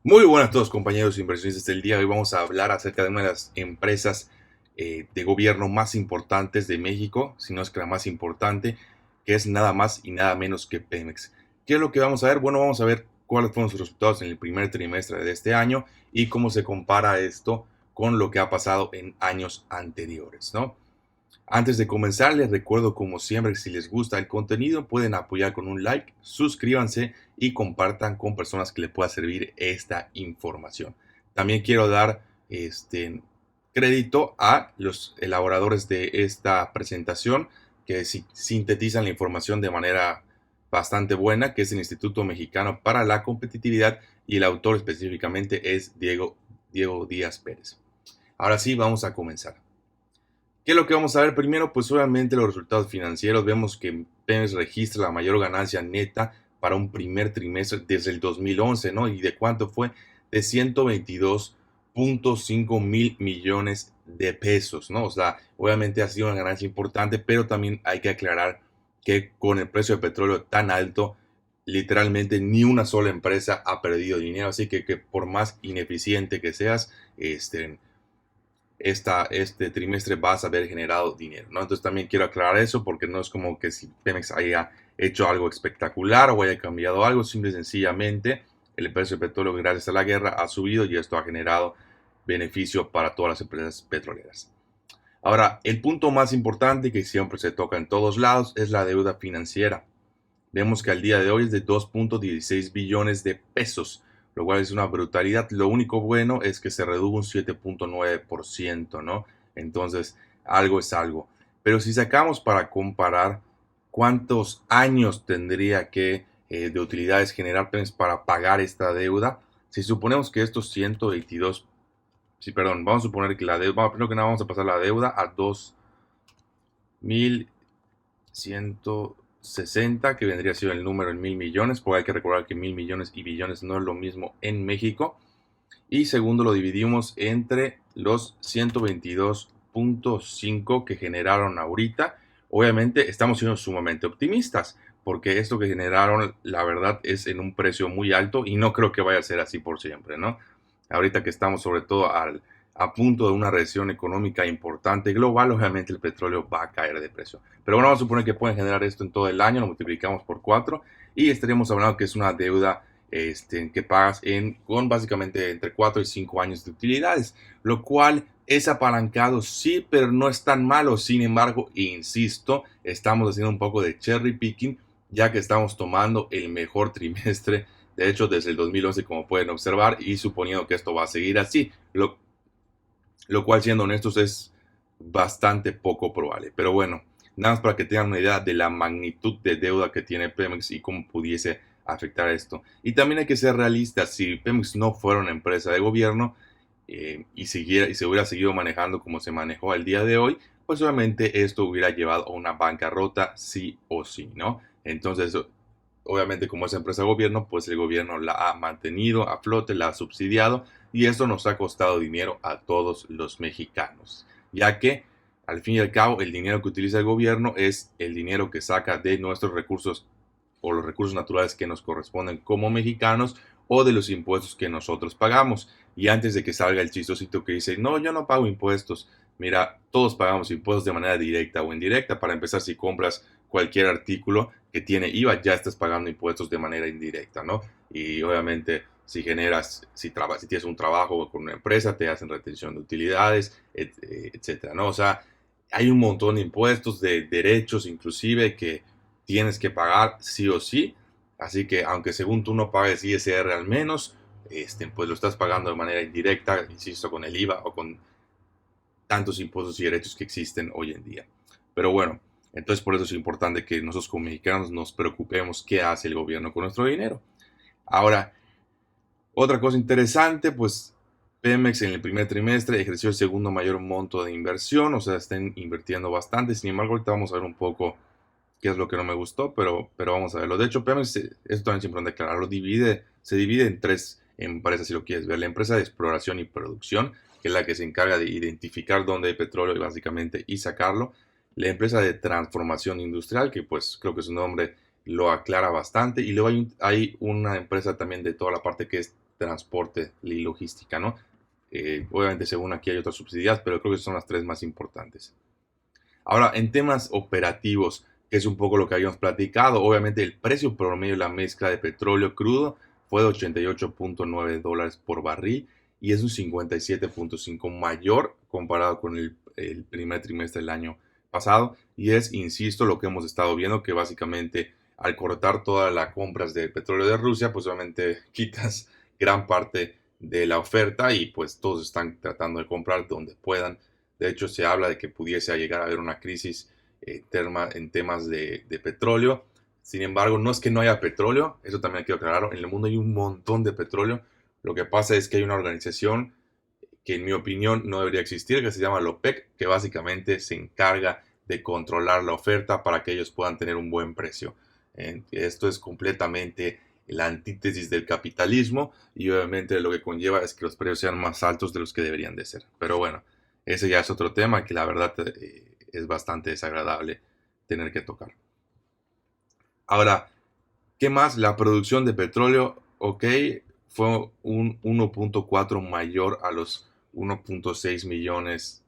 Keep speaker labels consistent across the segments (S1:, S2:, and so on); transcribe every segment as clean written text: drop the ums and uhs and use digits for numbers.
S1: Muy buenas a todos compañeros inversionistas del día. Hoy vamos a hablar acerca de una de las empresas de gobierno más importantes de México, si no es que la más importante, que es nada más y nada menos que Pemex. ¿Qué es lo que vamos a ver? Bueno, vamos a ver cuáles fueron sus resultados en el primer trimestre de este año y cómo se compara esto con lo que ha pasado en años anteriores, ¿no? Antes de comenzar, les recuerdo como siempre que si les gusta el contenido pueden apoyar con un like, suscríbanse y compartan con personas que les pueda servir esta información. También quiero dar crédito a los elaboradores de esta presentación que sintetizan la información de manera bastante buena, que es el Instituto Mexicano para la Competitividad y el autor específicamente es Diego Díaz Pérez. Ahora sí, vamos a comenzar. ¿Qué es lo que vamos a ver primero? Pues obviamente los resultados financieros. Vemos que Pemex registra la mayor ganancia neta para un primer trimestre desde el 2011, ¿no? ¿Y de cuánto fue? De 122.5 mil millones de pesos, ¿no? O sea, obviamente ha sido una ganancia importante, pero también hay que aclarar que con el precio de petróleo tan alto, literalmente ni una sola empresa ha perdido dinero. Así que por más ineficiente que seas, este trimestre vas a haber generado dinero, ¿no? Entonces también quiero aclarar eso porque no es como que si Pemex haya hecho algo espectacular o haya cambiado algo, simple y sencillamente el precio del petróleo gracias a la guerra ha subido y esto ha generado beneficio para todas las empresas petroleras. Ahora, el punto más importante que siempre se toca en todos lados es la deuda financiera. Vemos que al día de hoy es de 2.16 billones de pesos, lo cual es una brutalidad. Lo único bueno es que se redujo un 7.9%, ¿no? Entonces, algo es algo. Pero si sacamos para comparar cuántos años tendría que de utilidades generar Pemex para pagar esta deuda, si suponemos que estos 122, sí, perdón, vamos a suponer que la deuda, primero que nada vamos a pasar la deuda a 2.160, que vendría siendo el número en mil millones, porque hay que recordar que mil millones y billones no es lo mismo en México. Y segundo, lo dividimos entre los 122.5 que generaron ahorita. Obviamente estamos siendo sumamente optimistas, porque esto que generaron, la verdad, es en un precio muy alto y no creo que vaya a ser así por siempre, ¿no? Ahorita que estamos sobre todo a punto de una recesión económica importante global, obviamente el petróleo va a caer de precio. Pero bueno, vamos a suponer que pueden generar esto en todo el año, lo multiplicamos por 4 y estaríamos hablando que es una deuda que pagas con básicamente entre 4 y 5 años de utilidades, lo cual es apalancado, sí, pero no es tan malo. Sin embargo, insisto, estamos haciendo un poco de cherry picking, ya que estamos tomando el mejor trimestre, de hecho, desde el 2011, como pueden observar, y suponiendo que esto va a seguir así, lo cual, siendo honestos, es bastante poco probable. Pero bueno, nada más para que tengan una idea de la magnitud de deuda que tiene Pemex y cómo pudiese afectar esto. Y también hay que ser realistas, si Pemex no fuera una empresa de gobierno y se hubiera seguido manejando como se manejó al día de hoy, pues obviamente esto hubiera llevado a una bancarrota sí o sí, ¿no? Entonces, obviamente como es empresa de gobierno, pues el gobierno la ha mantenido a flote, la ha subsidiado y esto nos ha costado dinero a todos los mexicanos, ya que al fin y al cabo el dinero que utiliza el gobierno es el dinero que saca de nuestros recursos o los recursos naturales que nos corresponden como mexicanos o de los impuestos que nosotros pagamos. Y antes de que salga el chistosito que dice, no, yo no pago impuestos. Mira, todos pagamos impuestos de manera directa o indirecta. Para empezar, si compras cualquier artículo que tiene IVA, ya estás pagando impuestos de manera indirecta, ¿no? Y obviamente, si tienes un trabajo con una empresa, te hacen retención de utilidades, etcétera, ¿no? O sea, hay un montón de impuestos, de derechos inclusive que tienes que pagar sí o sí. Así que aunque según tú no pagues ISR al menos, pues lo estás pagando de manera indirecta, insisto, con el IVA o con tantos impuestos y derechos que existen hoy en día. Pero bueno, entonces por eso es importante que nosotros como mexicanos nos preocupemos qué hace el gobierno con nuestro dinero. Ahora, otra cosa interesante, pues Pemex en el primer trimestre ejerció el segundo mayor monto de inversión, o sea, están invirtiendo bastante. Sin embargo, ahorita vamos a ver un poco qué es lo que no me gustó, pero vamos a verlo. De hecho, Pemex, esto también siempre han declarado, se divide en tres empresas, si lo quieres ver. La empresa de exploración y producción, que es la que se encarga de identificar dónde hay petróleo y básicamente y sacarlo. La empresa de transformación industrial, que pues creo que su nombre lo aclara bastante. Y luego hay una empresa también de toda la parte que es transporte y logística, ¿no? Obviamente, según aquí hay otras subsidiadas, pero creo que son las tres más importantes. Ahora, en temas operativos, que es un poco lo que habíamos platicado, obviamente el precio promedio de la mezcla de petróleo crudo fue de $88.9 por barril y es un 57.5 mayor comparado con el primer trimestre del año pasado. Y es, insisto, lo que hemos estado viendo, que básicamente al cortar todas las compras de petróleo de Rusia, pues obviamente quitas gran parte de la oferta y pues todos están tratando de comprar donde puedan. De hecho, se habla de que pudiese llegar a haber una crisis en temas de petróleo. Sin embargo, no es que no haya petróleo, eso también hay que aclararlo. En el mundo hay un montón de petróleo. Lo que pasa es que hay una organización que en mi opinión no debería existir, que se llama la OPEC, que básicamente se encarga de controlar la oferta para que ellos puedan tener un buen precio. Esto es completamente la antítesis del capitalismo y obviamente lo que conlleva es que los precios sean más altos de los que deberían de ser. Pero bueno, ese ya es otro tema que la verdad es bastante desagradable tener que tocar. Ahora, ¿qué más? La producción de petróleo, ok, fue un 1.4 mayor a los 1.6 millones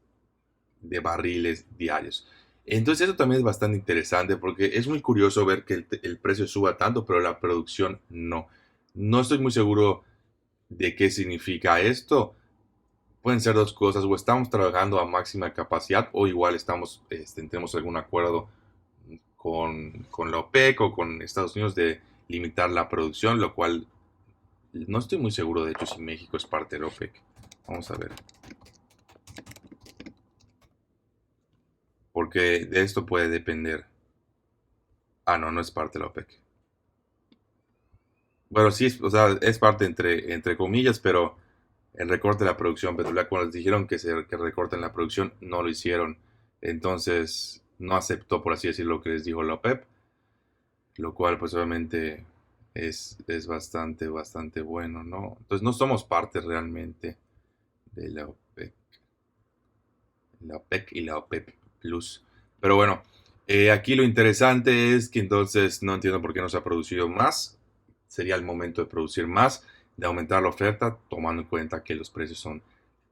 S1: de barriles diarios. Entonces eso también es bastante interesante porque es muy curioso ver que el precio suba tanto, pero la producción no. No estoy muy seguro de qué significa esto. Pueden ser dos cosas, o estamos trabajando a máxima capacidad o igual tenemos algún acuerdo con la OPEC o con Estados Unidos de limitar la producción, lo cual no estoy muy seguro de hecho si México es parte de la OPEC. Vamos a ver. Porque de esto puede depender. Ah, no, no es parte de la OPEC. Bueno, sí, o sea, es parte entre comillas, pero el recorte de la producción petrolera, cuando les dijeron que recorten la producción, no lo hicieron. Entonces, no aceptó, por así decirlo, lo que les dijo la OPEP, lo cual, pues, obviamente es bastante bueno, ¿no? Entonces, no somos parte realmente de la OPEC y la OPEP Plus. Pero bueno, aquí lo interesante es que entonces no entiendo por qué no se ha producido más. Sería el momento de producir más, de aumentar la oferta, tomando en cuenta que los precios son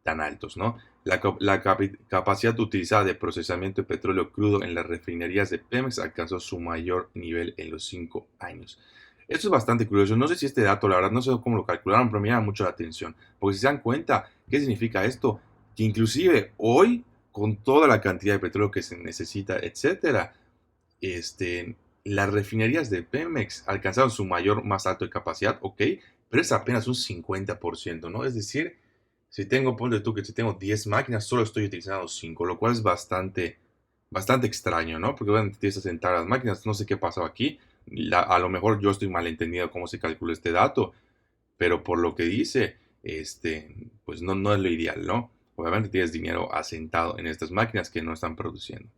S1: tan altos, ¿no? La capacidad utilizada de procesamiento de petróleo crudo en las refinerías de Pemex alcanzó su mayor nivel en los 5 años. Esto es bastante curioso. No sé si este dato, la verdad, no sé cómo lo calcularon, pero me llama mucho la atención. Porque si se dan cuenta, ¿qué significa esto? Que inclusive hoy, con toda la cantidad de petróleo que se necesita, etcétera, este, las refinerías de Pemex alcanzaron su mayor, más alto de capacidad, ok, pero es apenas un 50%, ¿no? Es decir, si tengo, ponle tú que si tengo 10 máquinas, solo estoy utilizando 5, lo cual es bastante extraño, ¿no? Porque obviamente tienes que sentar las máquinas, no sé qué pasó aquí, a lo mejor yo estoy malentendido cómo se calcula este dato, pero por lo que dice, pues no es lo ideal, ¿no? Obviamente tienes dinero asentado en estas máquinas que no están produciendo.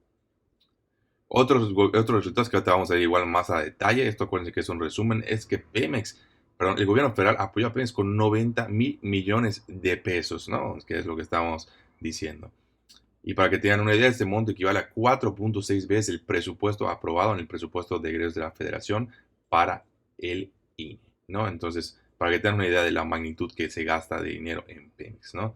S1: Otros resultados que ahorita vamos a ver igual más a detalle, esto acuérdense que es un resumen, es que Pemex, perdón, el gobierno federal apoyó a Pemex con 90.000 millones de pesos, ¿no? Que es lo que estamos diciendo. Y para que tengan una idea, este monto equivale a 4.6 veces el presupuesto aprobado en el presupuesto de egresos de la Federación para el INE, ¿no? Entonces, para que tengan una idea de la magnitud que se gasta de dinero en Pemex, ¿no?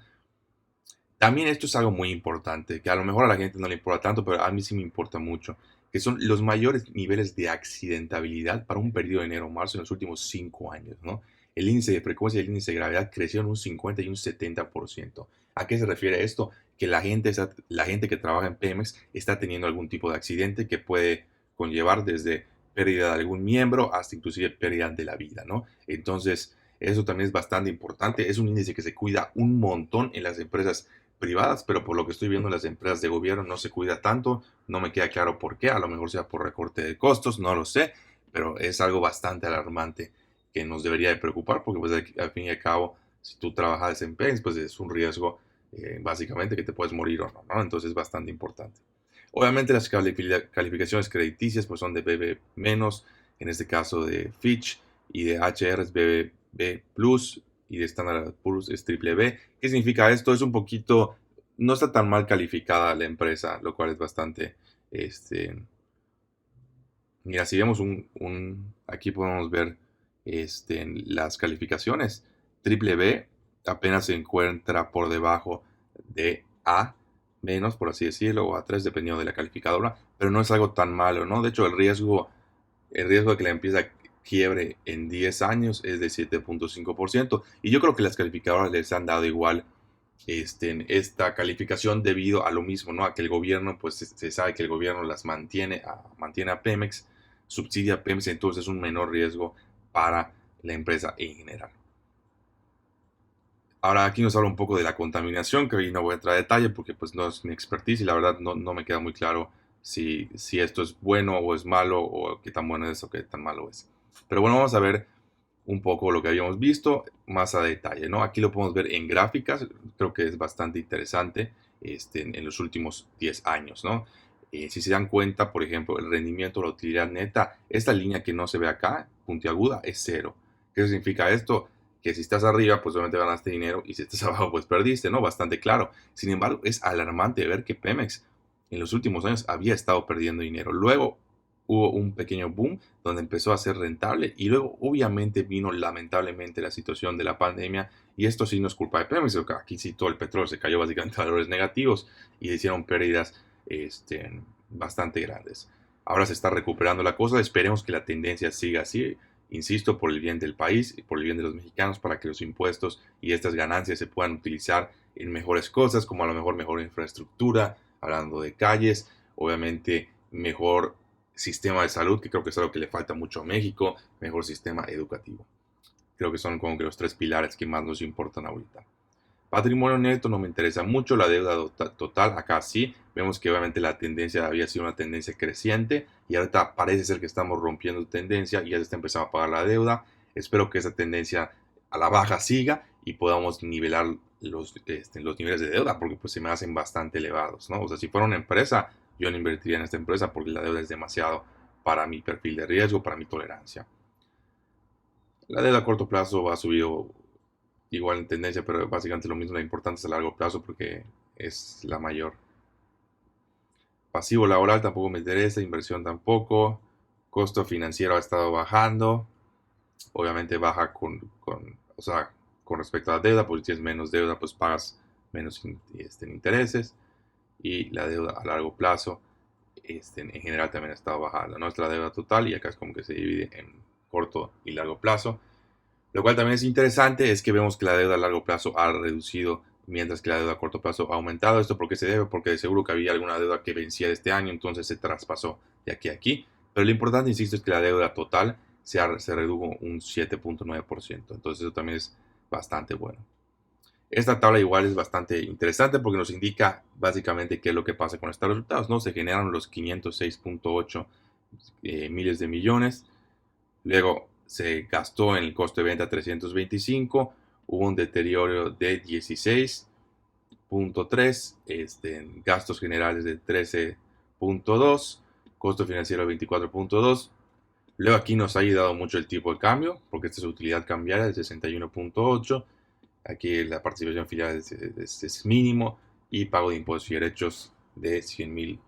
S1: También esto es algo muy importante, que a lo mejor a la gente no le importa tanto, pero a mí sí me importa mucho, que son los mayores niveles de accidentabilidad para un periodo de enero-marzo en los últimos 5 años, ¿no? El índice de frecuencia y el índice de gravedad crecieron un 50 y un 70%. ¿A qué se refiere esto? Que la gente que trabaja en Pemex está teniendo algún tipo de accidente que puede conllevar desde pérdida de algún miembro hasta inclusive pérdida de la vida, ¿no? Entonces, eso también es bastante importante. Es un índice que se cuida un montón en las empresas privadas, pero por lo que estoy viendo en las empresas de gobierno no se cuida tanto, no me queda claro por qué, a lo mejor sea por recorte de costos, no lo sé, pero es algo bastante alarmante que nos debería de preocupar porque pues al fin y al cabo, si tú trabajas en PENS, pues es un riesgo básicamente que te puedes morir o no, ¿no? Entonces es bastante importante. Obviamente las calificaciones crediticias pues son de BB menos, en este caso de Fitch y de HR es BB plus y de Standard Poor's es triple B. ¿Qué significa esto? Es un poquito, no está tan mal calificada la empresa, lo cual es bastante, mira, si vemos aquí podemos ver las calificaciones. Triple B apenas se encuentra por debajo de A menos, por así decirlo, o A3, dependiendo de la calificadora, pero no es algo tan malo, ¿no? De hecho, el riesgo de que la empresa quiebre en 10 años es de 7.5%, y yo creo que las calificadoras les han dado igual esta calificación debido a lo mismo, ¿no? A que el gobierno, pues se sabe que el gobierno las mantiene a Pemex, subsidia a Pemex, entonces es un menor riesgo para la empresa en general. Ahora aquí nos habla un poco de la contaminación, que hoy no voy a entrar a detalle porque pues no es mi expertise y la verdad no me queda muy claro si esto es bueno o es malo o qué tan bueno es o qué tan malo es. Pero bueno, vamos a ver un poco lo que habíamos visto más a detalle, ¿no? Aquí lo podemos ver en gráficas, creo que es bastante interesante en los últimos 10 años, ¿no? Si se dan cuenta, por ejemplo, el rendimiento, la utilidad neta, esta línea que no se ve acá, puntiaguda, es cero. ¿Qué significa esto? Que si estás arriba, pues obviamente ganaste dinero y si estás abajo, pues perdiste, ¿no? Bastante claro. Sin embargo, es alarmante ver que Pemex en los últimos años había estado perdiendo dinero. Luego hubo un pequeño boom donde empezó a ser rentable y luego obviamente vino lamentablemente la situación de la pandemia y esto sí no es culpa de Pemex, porque aquí sí todo el petróleo se cayó básicamente a valores negativos y hicieron pérdidas bastante grandes. Ahora se está recuperando la cosa, esperemos que la tendencia siga así, insisto, por el bien del país y por el bien de los mexicanos, para que los impuestos y estas ganancias se puedan utilizar en mejores cosas, como a lo mejor infraestructura, hablando de calles, obviamente mejor sistema de salud, que creo que es algo que le falta mucho a México, mejor sistema educativo. Creo que son como que los tres pilares que más nos importan ahorita. Patrimonio neto no me interesa mucho, la deuda total acá sí, vemos que obviamente la tendencia había sido una tendencia creciente y ahorita parece ser que estamos rompiendo tendencia y ya se está empezando a pagar la deuda. Espero que esa tendencia a la baja siga y podamos nivelar los niveles de deuda porque pues se me hacen bastante elevados, ¿no? O sea, si fuera una empresa, yo no invertiría en esta empresa porque la deuda es demasiado para mi perfil de riesgo, para mi tolerancia. La deuda a corto plazo va a subir igual en tendencia, pero básicamente lo mismo, la importante es a largo plazo porque es la mayor. Pasivo laboral tampoco me interesa, inversión tampoco, costo financiero ha estado bajando, obviamente baja o sea, con respecto a la deuda, porque si tienes menos deuda, pues pagas menos intereses y la deuda a largo plazo en general también ha estado bajando. Nuestra deuda total y acá es como que se divide en corto y largo plazo. Lo cual también es interesante, es que vemos que la deuda a largo plazo ha reducido, mientras que la deuda a corto plazo ha aumentado. ¿Esto por qué se debe? Porque de seguro que había alguna deuda que vencía de este año, entonces se traspasó de aquí a aquí. Pero lo importante, insisto, es que la deuda total se redujo un 7.9%. Entonces eso también es bastante bueno. Esta tabla igual es bastante interesante porque nos indica básicamente qué es lo que pasa con estos resultados, ¿no? Se generan los 506.8 miles de millones. Luego se gastó en el costo de venta 325, hubo un deterioro de 16.3, gastos generales de 13.2, costo financiero de 24.2. Luego aquí nos ha ayudado mucho el tipo de cambio, porque esta es utilidad cambiaria de 61.8. Aquí la participación filial es mínimo y pago de impuestos y derechos de 100.000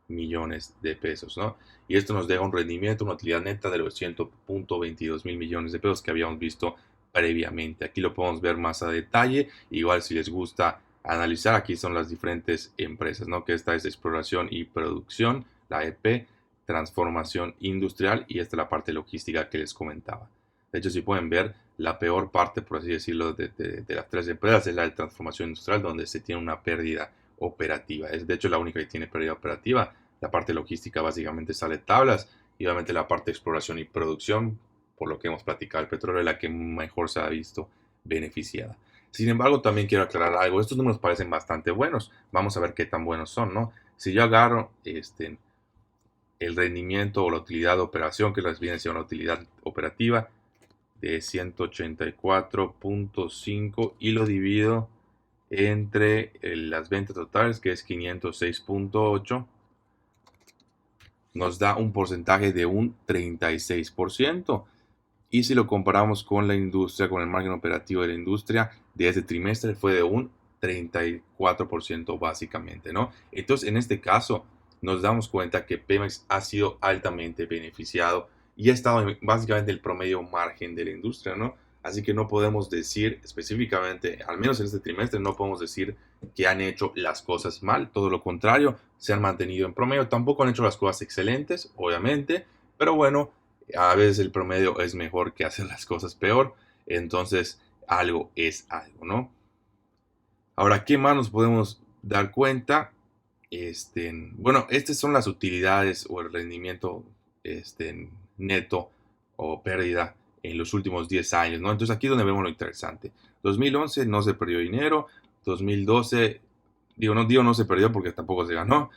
S1: millones de pesos, ¿no? Y esto nos deja un rendimiento, una utilidad neta de los 100.22 mil millones de pesos que habíamos visto previamente. Aquí lo podemos ver más a detalle. Igual si les gusta analizar, aquí son las diferentes empresas, ¿no? Que esta es exploración y producción, la EP, transformación industrial y esta es la parte logística que les comentaba. De hecho, si pueden ver, la peor parte, por así decirlo, de las tres empresas es la de transformación industrial, donde se tiene una pérdida operativa. Es de hecho la única que tiene pérdida operativa. La parte logística básicamente sale tablas y obviamente la parte de exploración y producción, por lo que hemos platicado, el petróleo es la que mejor se ha visto beneficiada. Sin embargo, también quiero aclarar algo. Estos números parecen bastante buenos. Vamos a ver qué tan buenos son, ¿no? Si yo agarro el rendimiento o la utilidad de operación, que viene siendo la utilidad operativa de 184.5 y lo divido entre las ventas totales, que es 506.8, nos da un porcentaje de un 36%. Y si lo comparamos con la industria, con el margen operativo de la industria de este trimestre, fue de un 34% básicamente, ¿no? Entonces, en este caso, nos damos cuenta que Pemex ha sido altamente beneficiado y ha estado básicamente el promedio margen de la industria, ¿no? Así que no podemos decir específicamente, al menos en este trimestre, no podemos decir que han hecho las cosas mal. Todo lo contrario, se han mantenido en promedio. Tampoco han hecho las cosas excelentes, obviamente, pero bueno, a veces el promedio es mejor que hacer las cosas peor. Entonces, algo es algo, ¿no? Ahora, ¿qué más nos podemos dar cuenta? Bueno, estas son las utilidades o el rendimiento neto o pérdida en los últimos 10 años, ¿no? Entonces aquí es donde vemos lo interesante. 2011 no se perdió dinero, 2012, digo no se perdió porque tampoco se ganó,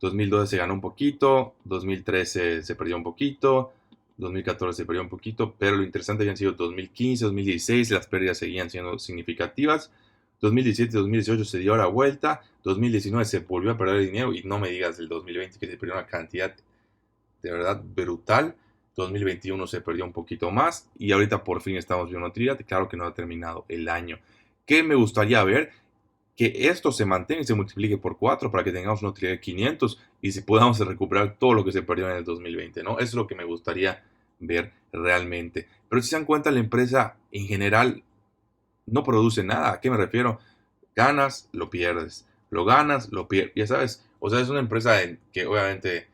S1: 2012 se ganó un poquito, 2013 se perdió un poquito, 2014 se perdió un poquito, pero lo interesante habían sido 2015, 2016, las pérdidas seguían siendo significativas. 2017 2018 se dio la vuelta, 2019 se volvió a perder dinero y no me digas del 2020 que se perdió una cantidad de verdad brutal. 2021 se perdió un poquito más y ahorita por fin estamos viendo una utilidad. Claro que no ha terminado el año. ¿Qué me gustaría ver? Que esto se mantenga y se multiplique por 4 para que tengamos una utilidad de 500 y si podamos recuperar todo lo que se perdió en el 2020, ¿no? Eso es lo que me gustaría ver realmente. Pero si se dan cuenta, la empresa en general no produce nada. ¿A qué me refiero? Ganas, lo pierdes. Lo ganas, lo pierdes. Ya sabes, o sea, es una empresa que obviamente,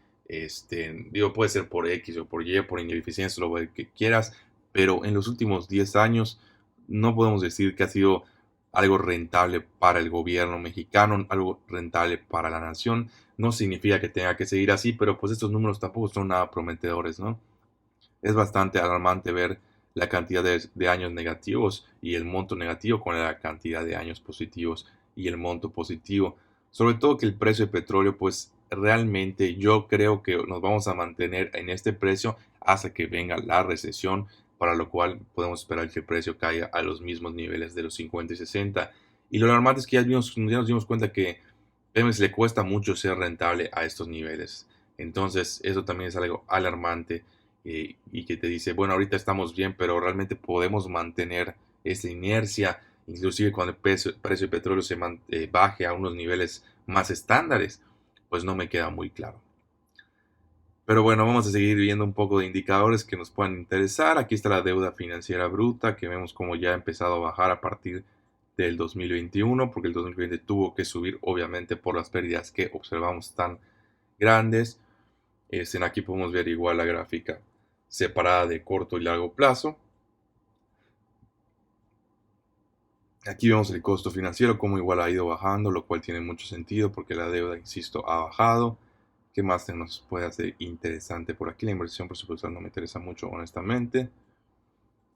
S1: digo, puede ser por X o por Y, por ineficiencia, lo que quieras, pero en los últimos 10 años no podemos decir que ha sido algo rentable para el gobierno mexicano, algo rentable para la nación. No significa que tenga que seguir así, pero pues estos números tampoco son nada prometedores, ¿no? Es bastante alarmante ver la cantidad de años negativos y el monto negativo con la cantidad de años positivos y el monto positivo. Sobre todo que el precio de petróleo, pues realmente yo creo que nos vamos a mantener en este precio hasta que venga la recesión, para lo cual podemos esperar que el precio caiga a los mismos niveles de los 50 y 60. Y lo alarmante es que ya nos dimos cuenta que Pemex le cuesta mucho ser rentable a estos niveles. Entonces, eso también es algo alarmante y que te dice, bueno, ahorita estamos bien, pero realmente podemos mantener esa inercia, inclusive cuando el precio de petróleo baje a unos niveles más estándares, pues no me queda muy claro. Pero bueno, vamos a seguir viendo un poco de indicadores que nos puedan interesar. Aquí está la deuda financiera bruta, que vemos como ya ha empezado a bajar a partir del 2021, porque el 2020 tuvo que subir, obviamente, por las pérdidas que observamos tan grandes. Aquí podemos ver igual la gráfica separada de corto y largo plazo. Aquí vemos el costo financiero, como igual ha ido bajando, lo cual tiene mucho sentido porque la deuda, insisto, ha bajado. ¿Qué más nos puede hacer interesante por aquí? La inversión presupuestal no me interesa mucho, honestamente.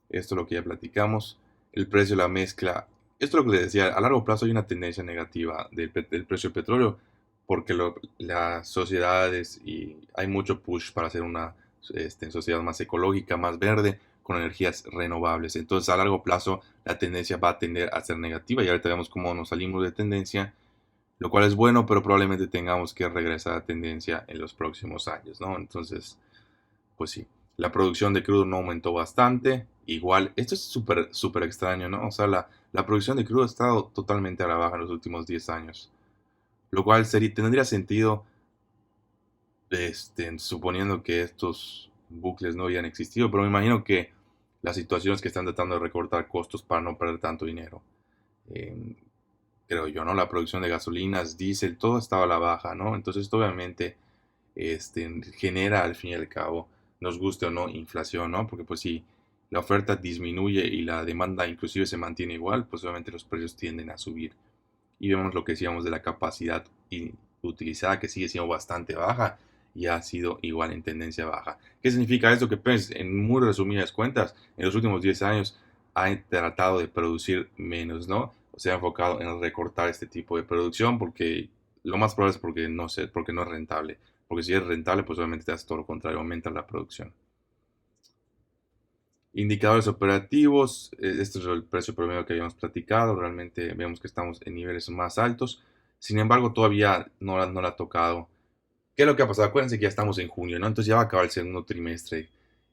S1: Esto es lo que ya platicamos. El precio de la mezcla. Esto es lo que les decía. A largo plazo hay una tendencia negativa del precio del petróleo porque las sociedades y hay mucho push para hacer una sociedad más ecológica, más verde, con energías renovables. Entonces, a largo plazo, la tendencia va a tender a ser negativa y ahorita vemos cómo nos salimos de tendencia, lo cual es bueno, pero probablemente tengamos que regresar a tendencia en los próximos años, ¿no? Entonces, pues sí, la producción de crudo no aumentó bastante. Igual, esto es súper, súper extraño, ¿no? O sea, la producción de crudo ha estado totalmente a la baja en los últimos 10 años, lo cual tendría sentido, suponiendo que estos bucles no habían existido, pero me imagino que la situación es que están tratando de recortar costos para no perder tanto dinero. Eh, Creo yo, ¿no? La producción de gasolinas, diésel, todo estaba a la baja, ¿no? Entonces, esto obviamente genera al fin y al cabo, nos guste o no, inflación, ¿no? Porque pues si la oferta disminuye y la demanda inclusive se mantiene igual, pues obviamente los precios tienden a subir. Y vemos lo que decíamos de la capacidad utilizada, que sigue siendo bastante baja y ha sido igual en tendencia baja. ¿Qué significa esto? Que pues, en muy resumidas cuentas, en los últimos 10 años ha tratado de producir menos, ¿no? Se ha enfocado en recortar este tipo de producción porque lo más probable es porque no es rentable. Porque si es rentable, pues obviamente te hace todo lo contrario, aumenta la producción. Indicadores operativos, este es el precio promedio que habíamos platicado, realmente vemos que estamos en niveles más altos, sin embargo todavía no la ha tocado. ¿Qué es lo que ha pasado? Acuérdense que ya estamos en junio, ¿no? Entonces ya va a acabar el segundo trimestre.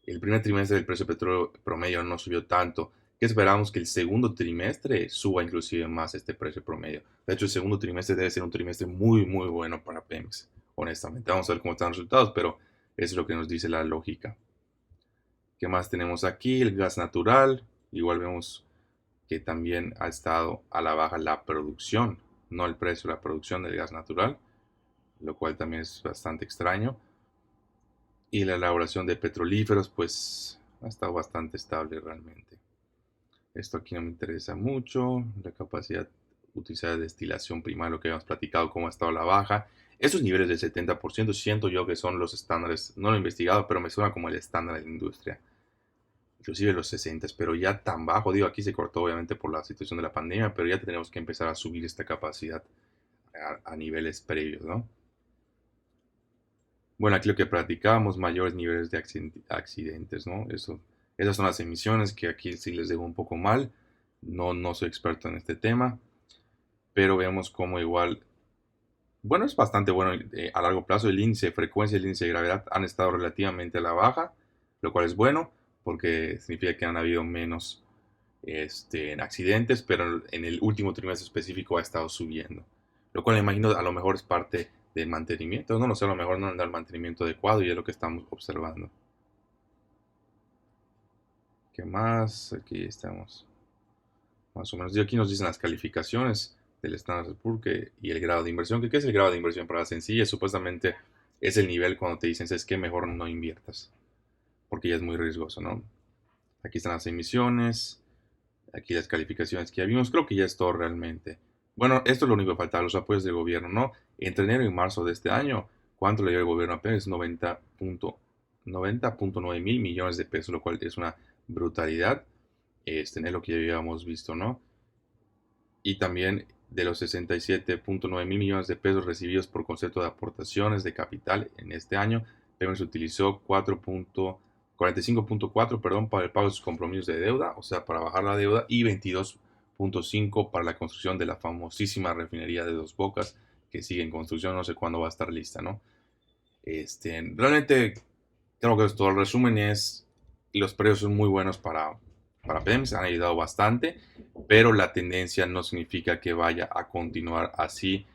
S1: El primer trimestre del precio de petróleo promedio no subió tanto, que esperamos que el segundo trimestre suba inclusive más este precio promedio. De hecho, el segundo trimestre debe ser un trimestre muy, muy bueno para Pemex, honestamente. Vamos a ver cómo están los resultados, pero eso es lo que nos dice la lógica. ¿Qué más tenemos aquí? El gas natural. Igual vemos que también ha estado a la baja la producción, no el precio, la producción del gas natural, lo cual también es bastante extraño. Y la elaboración de petrolíferos, pues ha estado bastante estable realmente. Esto aquí no me interesa mucho. La capacidad utilizada de destilación primaria, lo que habíamos platicado, cómo ha estado la baja. Esos niveles del 70% siento yo que son los estándares, no lo he investigado, pero me suena como el estándar de la industria. Inclusive los 60, pero ya tan bajo, digo, aquí se cortó obviamente por la situación de la pandemia, pero ya tenemos que empezar a subir esta capacidad a niveles previos, ¿no? Bueno, aquí lo que platicábamos, mayores niveles de accidentes, ¿no? Esas son las emisiones que aquí sí les dejo un poco mal. No soy experto en este tema, pero vemos como igual, bueno, es bastante bueno a largo plazo. El índice de frecuencia y el índice de gravedad han estado relativamente a la baja, lo cual es bueno porque significa que han habido menos accidentes, pero en el último trimestre específico ha estado subiendo. Lo cual me imagino a lo mejor es parte del mantenimiento. No lo sé, a lo mejor no anda el mantenimiento adecuado y es lo que estamos observando. ¿Qué más? Aquí estamos. Más o menos. Y aquí nos dicen las calificaciones del Standard Poor's y el grado de inversión. ¿Qué es el grado de inversión para la sencilla? Supuestamente es el nivel cuando te dicen es que mejor no inviertas, porque ya es muy riesgoso, ¿no? Aquí están las emisiones, aquí las calificaciones que ya vimos. Creo que ya es todo realmente. Bueno, esto es lo único que falta, los apoyos del gobierno, ¿no? Entre enero y marzo de este año, ¿cuánto le dio el gobierno apenas? 90.9 mil millones de pesos, lo cual es una brutalidad. Es lo que ya habíamos visto, ¿no? Y también de los 67.9 mil millones de pesos recibidos por concepto de aportaciones de capital en este año, Pemex utilizó 45.4, perdón, para el pago de sus compromisos de deuda, o sea, para bajar la deuda, y 22.5 para la construcción de la famosísima refinería de Dos Bocas, que sigue en construcción, no sé cuándo va a estar lista, ¿no? Realmente creo que es todo. El resumen es, los precios son muy buenos para Pemex, han ayudado bastante, pero la tendencia no significa que vaya a continuar así